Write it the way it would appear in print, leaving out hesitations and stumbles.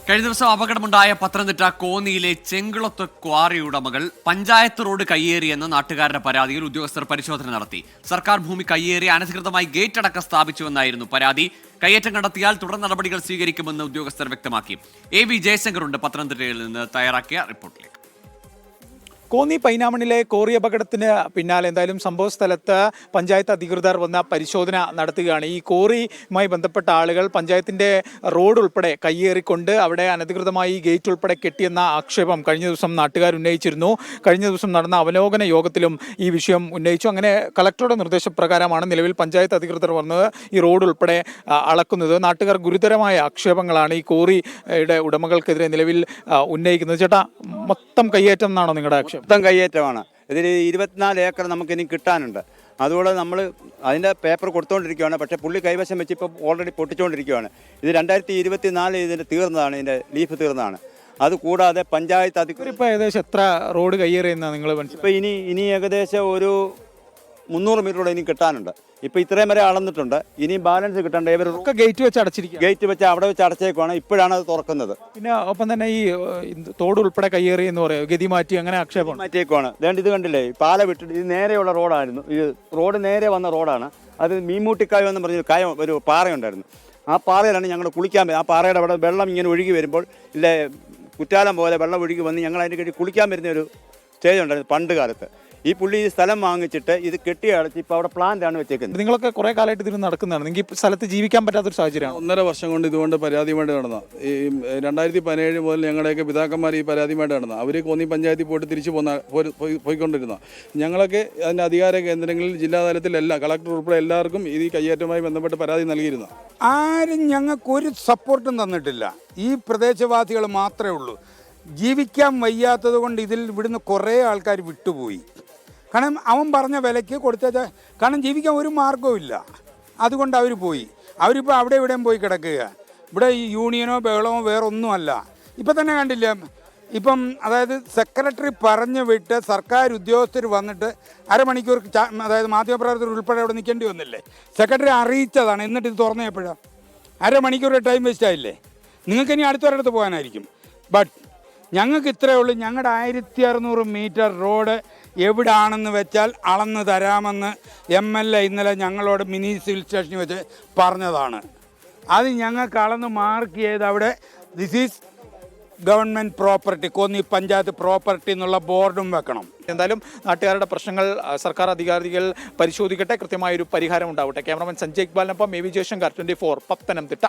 കഴിഞ്ഞ ദിവസം അപകടമുണ്ടായ പത്തനംതിട്ട കോന്നിയിലെ ചെങ്കുളത്ത് ക്വാറി ഉടമകൾ പഞ്ചായത്ത് റോഡ് കയ്യേറിയെന്ന നാട്ടുകാരുടെ പരാതിയിൽ ഉദ്യോഗസ്ഥർ പരിശോധന നടത്തി. സർക്കാർ ഭൂമി കയ്യേറി അനധികൃതമായി ഗേറ്റ് അടക്കം സ്ഥാപിച്ചുവെന്നായിരുന്നു പരാതി. കയ്യേറ്റം കണ്ടെത്തിയാൽ തുടർ നടപടികൾ സ്വീകരിക്കുമെന്ന് ഉദ്യോഗസ്ഥർ വ്യക്തമാക്കി. എ വി ജയശങ്കറുണ്ട് പത്തനംതിട്ടയിൽ നിന്ന് തയ്യാറാക്കിയ റിപ്പോർട്ടിലേക്ക്. കോന്നി പൈനാമണിലെ കോറി അപകടത്തിന് പിന്നാലെ എന്തായാലും സംഭവ സ്ഥലത്ത് പഞ്ചായത്ത് അധികൃതർ വന്ന പരിശോധന നടത്തുകയാണ്. ഈ കോറിയുമായി ബന്ധപ്പെട്ട ആളുകൾ പഞ്ചായത്തിൻ്റെ റോഡ് ഉൾപ്പെടെ കയ്യേറിക്കൊണ്ട് അവിടെ അനധികൃതമായി ഗേറ്റ് ഉൾപ്പെടെ കെട്ടിയെന്ന ആക്ഷേപം കഴിഞ്ഞ ദിവസം നാട്ടുകാർ ഉന്നയിച്ചിരുന്നു. കഴിഞ്ഞ ദിവസം നടന്ന അവലോകന യോഗത്തിലും ഈ വിഷയം ഉന്നയിച്ചു. അങ്ങനെ കളക്ടറുടെ നിർദ്ദേശപ്രകാരമാണ് നിലവിൽ പഞ്ചായത്ത് അധികൃതർ വന്ന് ഈ റോഡ് ഉൾപ്പെടെ അളക്കുന്നത്. നാട്ടുകാർ ഗുരുതരമായ ആക്ഷേപങ്ങളാണ് ഈ കോറിയുടെ ഉടമകൾക്കെതിരെ നിലവിൽ ഉന്നയിക്കുന്നത്. ചേട്ടാ, മൊത്തം കയ്യേറ്റം എന്നാണോ നിങ്ങളുടെ ആക്ഷേപം? മൊത്തം കയ്യേറ്റമാണ്. ഇതിൽ 24 ഏക്കർ നമുക്കിനി കിട്ടാനുണ്ട്. അതുകൊണ്ട് നമ്മൾ അതിൻ്റെ പേപ്പർ കൊടുത്തുകൊണ്ടിരിക്കുകയാണ്. പക്ഷേ പുള്ളി കൈവശം വെച്ച് ഇപ്പോൾ ഓൾറെഡി പൊട്ടിച്ചുകൊണ്ടിരിക്കുകയാണ്. ഇത് 2024 ഇതിൻ്റെ തീർന്നതാണ്, ഇതിൻ്റെ ലീഫ് തീർന്നതാണ്. അതുകൂടാതെ പഞ്ചായത്ത് അധികൃതർ ഇപ്പോൾ ഏകദേശം എത്ര റോഡ് കയ്യേറിയെന്നാണ് നിങ്ങൾ ഇപ്പോൾ ഇനി ഏകദേശം ഒരു 300 മീറ്ററോടെ ഇനി കിട്ടാനുണ്ട്. ഇപ്പോൾ ഇത്രയും വരെ അളന്നിട്ടുണ്ട്. ഇനി ബാലൻസ് കിട്ടേണ്ട ഇവരൊക്കെ ഗേറ്റ് വെച്ച് അടച്ചിരിക്കുക. ഗേറ്റ് വെച്ച് അവിടെ വെച്ച് അടച്ചേക്കുവാണ്. ഇപ്പോഴാണ് അത് തുറക്കുന്നത്. പിന്നെ ഒപ്പം തന്നെ ഈ തോട് ഉൾപ്പെടെ കയ്യേറി എന്ന് പറയുക, ഗതി മാറ്റി അങ്ങനെ ആക്ഷേപം മാറ്റിയേക്കുവാണ്. അതുകൊണ്ട് ഇത് കണ്ടില്ലേ, പാല വിട്ടിട്ട് ഇത് നേരെയുള്ള റോഡായിരുന്നു. ഇത് റോഡ് നേരെ വന്ന റോഡാണ്. അത് മീൻമുട്ടിക്കായോ എന്ന് പറഞ്ഞൊരു ഒരു പാറയുണ്ടായിരുന്നു. ആ പാറയിലാണ് ഞങ്ങൾ കുളിക്കാൻ. ആ പാറയുടെ അവിടെ വെള്ളം ഇങ്ങനെ ഒഴുകി വരുമ്പോൾ ഇല്ലേ, കുറ്റാലം പോലെ വെള്ളം ഒഴുകി വന്ന് ഞങ്ങൾ അതിൻ്റെ കീഴിൽ കുളിക്കാൻ വരുന്ന ഒരു സ്റ്റേജ് ഉണ്ടായിരുന്നു പണ്ട് കാലത്ത്. ഈ പുള്ളി ഈ സ്ഥലം വാങ്ങിച്ചിട്ട് ഇത് കെട്ടിയടച്ച് ഇപ്പോൾ അവിടെ പ്ലാന്റാണ് വെച്ചേക്കുന്നത്. നിങ്ങളൊക്കെ കുറേ കാലമായിട്ട് ഇതിന് നടക്കുന്നതാണ്. നിങ്ങൾക്ക് സ്ഥലത്ത് ജീവിക്കാൻ പറ്റാത്തൊരു സാഹചര്യമാണ്. 1.5 വർഷം കൊണ്ട് ഇതുകൊണ്ട് പരാതിയുമായിട്ട് നടന്ന ഈ 2017 മുതൽ ഞങ്ങളുടെയൊക്കെ പിതാക്കന്മാർ ഈ പരാതിയുമായിട്ട് നടന്ന അവർ കോന്നി പഞ്ചായത്തിൽ പോയിട്ട് തിരിച്ചു പോയിക്കൊണ്ടിരുന്ന ഞങ്ങളൊക്കെ അതിൻ്റെ അധികാര കേന്ദ്രങ്ങളിൽ ജില്ലാതലത്തിലെല്ലാം കളക്ടർ ഉൾപ്പെടെ എല്ലാവർക്കും ഈ കയ്യേറ്റവുമായി ബന്ധപ്പെട്ട് പരാതി നൽകിയിരുന്നു. ആരും ഞങ്ങൾക്കൊരു സപ്പോർട്ടും തന്നിട്ടില്ല. ഈ പ്രദേശവാസികൾ മാത്രമേ ഉള്ളൂ. ജീവിക്കാൻ വയ്യാത്തത് കൊണ്ട് ഇവിടുന്ന് കുറേ ആൾക്കാർ വിട്ടുപോയി. കാരണം അവൻ പറഞ്ഞ വിലയ്ക്ക് കൊടുത്ത, കാരണം ജീവിക്കാൻ ഒരു മാർഗവും ഇല്ല. അതുകൊണ്ട് അവർ പോയി. അവരിപ്പോൾ അവിടെ ഇവിടെയും പോയി കിടക്കുക. ഇവിടെ ഈ യൂണിയനോ ബഹളമോ വേറെ ഒന്നുമല്ല. ഇപ്പം തന്നെ കണ്ടില്ല, ഇപ്പം അതായത് സെക്രട്ടറി പറഞ്ഞു വിട്ട് സർക്കാർ ഉദ്യോഗസ്ഥർ വന്നിട്ട് അരമണിക്കൂർ അതായത് മാധ്യമപ്രവർത്തകർ ഉൾപ്പെടെ അവിടെ നിൽക്കേണ്ടി വന്നില്ലേ? സെക്രട്ടറി അറിയിച്ചതാണ്. എന്നിട്ട് ഇത് തുറന്നപ്പോഴാണ് അരമണിക്കൂർ ടൈം വേസ്റ്റ് ആയില്ലേ? നിങ്ങൾക്ക് ഇനി അടുത്തൊരിടത്ത് പോകാനായിരിക്കും. ബട്ട് ഞങ്ങൾക്ക് ഇത്രയേ ഉള്ളൂ. ഞങ്ങളുടെ 1600 മീറ്റർ റോഡ് എവിടാണെന്ന് വെച്ചാൽ അളന്ന് തരാമെന്ന് MLA ഇന്നലെ ഞങ്ങളോട് മിനി സിവിൽ സ്റ്റേഷനിൽ വെച്ച് പറഞ്ഞതാണ്. അത് ഞങ്ങൾക്ക് അളന്ന് മാർക്ക് ചെയ്ത് അവിടെ this is government property, Konni panchayat property എന്നുള്ള ബോർഡും വെക്കണം. എന്തായാലും നാട്ടുകാരുടെ പ്രശ്നങ്ങൾ സർക്കാർ അധികാരികൾ പരിശോധിക്കട്ടെ, കൃത്യമായൊരു പരിഹാരം ഉണ്ടാവട്ടെ. ക്യാമറമാൻ സഞ്ജയ് ഇക്ബാലിനൊപ്പം എ വി ജയശങ്കർ, 24 പത്തനംതിട്ട.